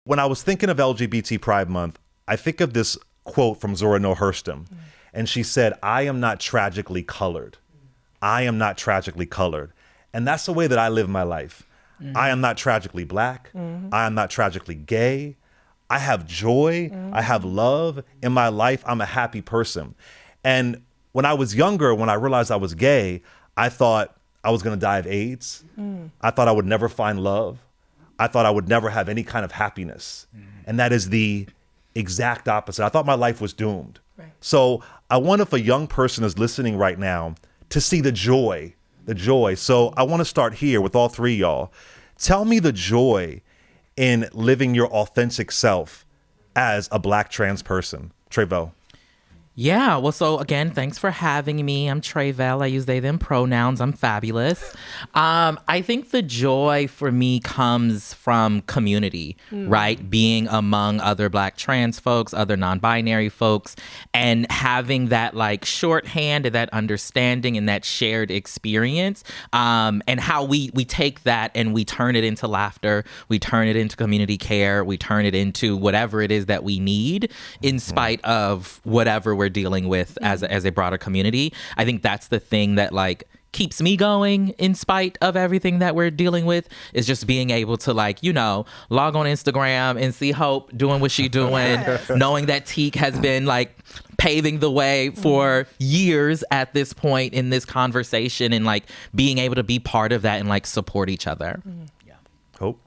When I was thinking of LGBT Pride Month, I think of this quote from Zora Neale Hurston. And she said, I am not tragically colored. I am not tragically colored. And that's the way that I live my life. I am not tragically black. I am not tragically gay. I have joy. I have love in my life. I'm a happy person. And when I was younger, when I realized I was gay, I thought I was going to die of AIDS. I thought I would never find love. I thought I would never have any kind of happiness. And that is the exact opposite. I thought my life was doomed. Right. So I wonder if a young person is listening right now to see the joy. So I want to start here with all three of y'all. Tell me the joy in living your authentic self as a Black trans person. Tre'vell. Yeah, well, so again, thanks for having me. I'm Tre'vell. I use they, them pronouns. I'm fabulous. I think the joy for me comes from community, right? Being among other Black trans folks, other non-binary folks, and having that like shorthand and that understanding and that shared experience, and how we take that and we turn it into laughter, we turn it into community care, we turn it into whatever it is that we need in spite of whatever we're dealing with as a broader community. I think that's the thing that like keeps me going in spite of everything that we're dealing with, is just being able to like, you know, log on Instagram and see Hope doing what she's doing, knowing that Tiq has been like paving the way for years at this point in this conversation, and like being able to be part of that and like support each other. Yeah. Hope.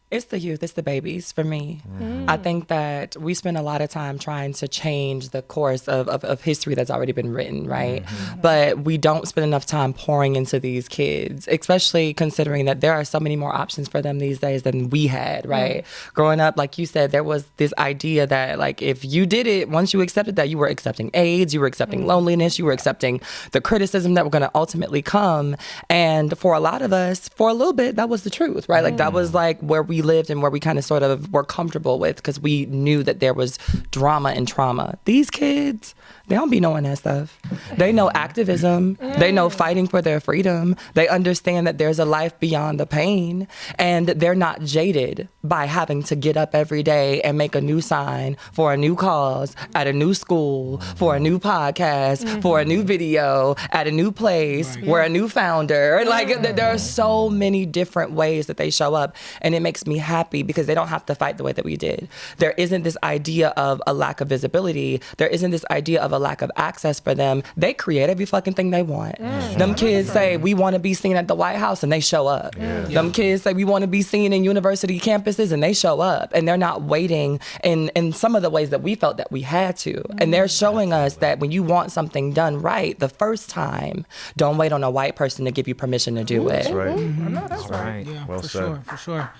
It's the youth, it's the babies for me. I think that we spend a lot of time trying to change the course of history that's already been written, right? But we don't spend enough time pouring into these kids, especially considering that there are so many more options for them these days than we had, right? Growing up, like you said, there was this idea that like if you did it, once you accepted that, you were accepting AIDS, you were accepting loneliness, you were accepting the criticism that were gonna ultimately come. And for a lot of us, for a little bit, that was the truth, right? Like that was like where we lived and where we kind of sort of were comfortable with, because we knew that there was drama and trauma. These kids, they don't be knowing that stuff. They know activism. They know fighting for their freedom. They understand that there's a life beyond the pain, and they're not jaded by having to get up every day and make a new sign for a new cause at a new school, for a new podcast, for a new video at a new place, where a new founder. Like there are so many different ways that they show up, and it makes me happy because they don't have to fight the way that we did. There isn't this idea of a lack of visibility. There isn't this idea of a lack of access for them. They create every fucking thing they want. Them kids say, we want to be seen at the White House, and they show up. Them kids say, we want to be seen in university campuses, and they show up. And they're not waiting in some of the ways that we felt that we had to. And they're showing us that when you want something done right the first time, don't wait on a white person to give you permission to do it. That's right. I know that's right. Yeah, well for said. For sure.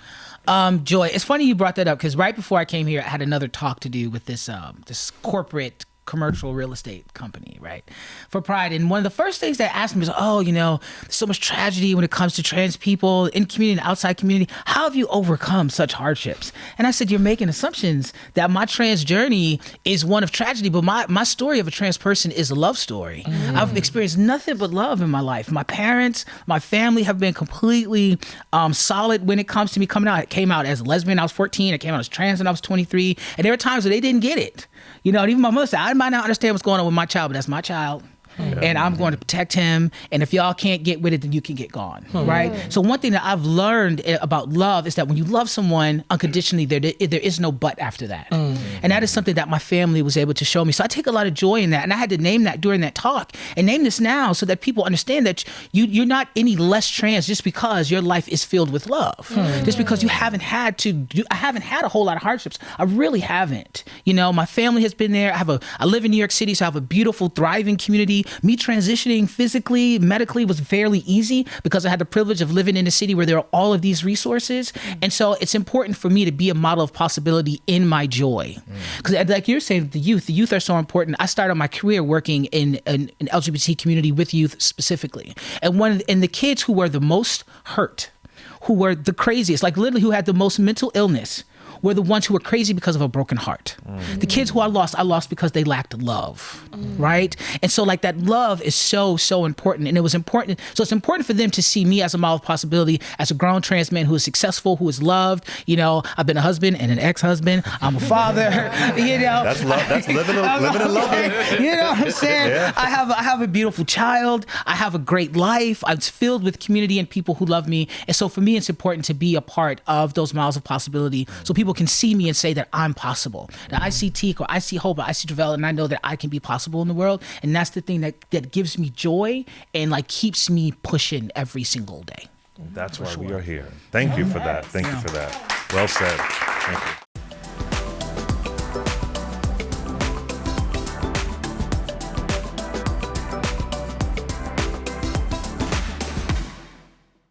Joy, it's funny you brought that up, because right before I came here, I had another talk to do with this this corporate commercial real estate company, right, for Pride. And one of the first things they asked me was, oh, you know, there's so much tragedy when it comes to trans people in community and outside community. How have you overcome such hardships? And I said, you're making assumptions that my trans journey is one of tragedy, but my story of a trans person is a love story. I've experienced nothing but love in my life. My parents, my family have been completely solid when it comes to me coming out. I came out as a lesbian when I was 14. I came out as trans when I was 23. And there were times where they didn't get it. You know, and even my mother said, I might not understand what's going on with my child, but that's my child. And I'm going to protect him. And if y'all can't get with it, then you can get gone, right? So one thing that I've learned about love is that when you love someone unconditionally, there is no but after that. And that is something that my family was able to show me. So I take a lot of joy in that. And I had to name that during that talk, and name this now so that people understand that you're not any less trans just because your life is filled with love. Just because you haven't had I haven't had a whole lot of hardships. I really haven't. You know, my family has been there. I live in New York City, so I have a beautiful, thriving community. Me transitioning physically, medically was fairly easy because I had the privilege of living in a city where there are all of these resources. And so it's important for me to be a model of possibility in my joy. Because like you're saying, the youth are so important. I started my career working in an LGBT community with youth specifically. And the kids who were the most hurt, who were the craziest, like literally who had the most mental illness, were the ones who were crazy because of a broken heart. The kids who I lost because they lacked love, right? And so like that love is so important. And it was important. So it's important for them to see me as a model of possibility, as a grown trans man who is successful, who is loved. You know, I've been a husband and an ex-husband. I'm a father, you know. That's love. That's living and loving. You know what I'm saying? Yeah. I have a beautiful child. I have a great life. I'm filled with community and people who love me. And so for me, it's important to be a part of those models of possibility so people can see me and say that I'm possible. That I see Tiq or I see Hope or I see Tre'vell and I know that I can be possible in the world. And that's the thing that gives me joy and like keeps me pushing every single day. That's why we are here. Thank you for that. Thank you for that. Well said. Thank you.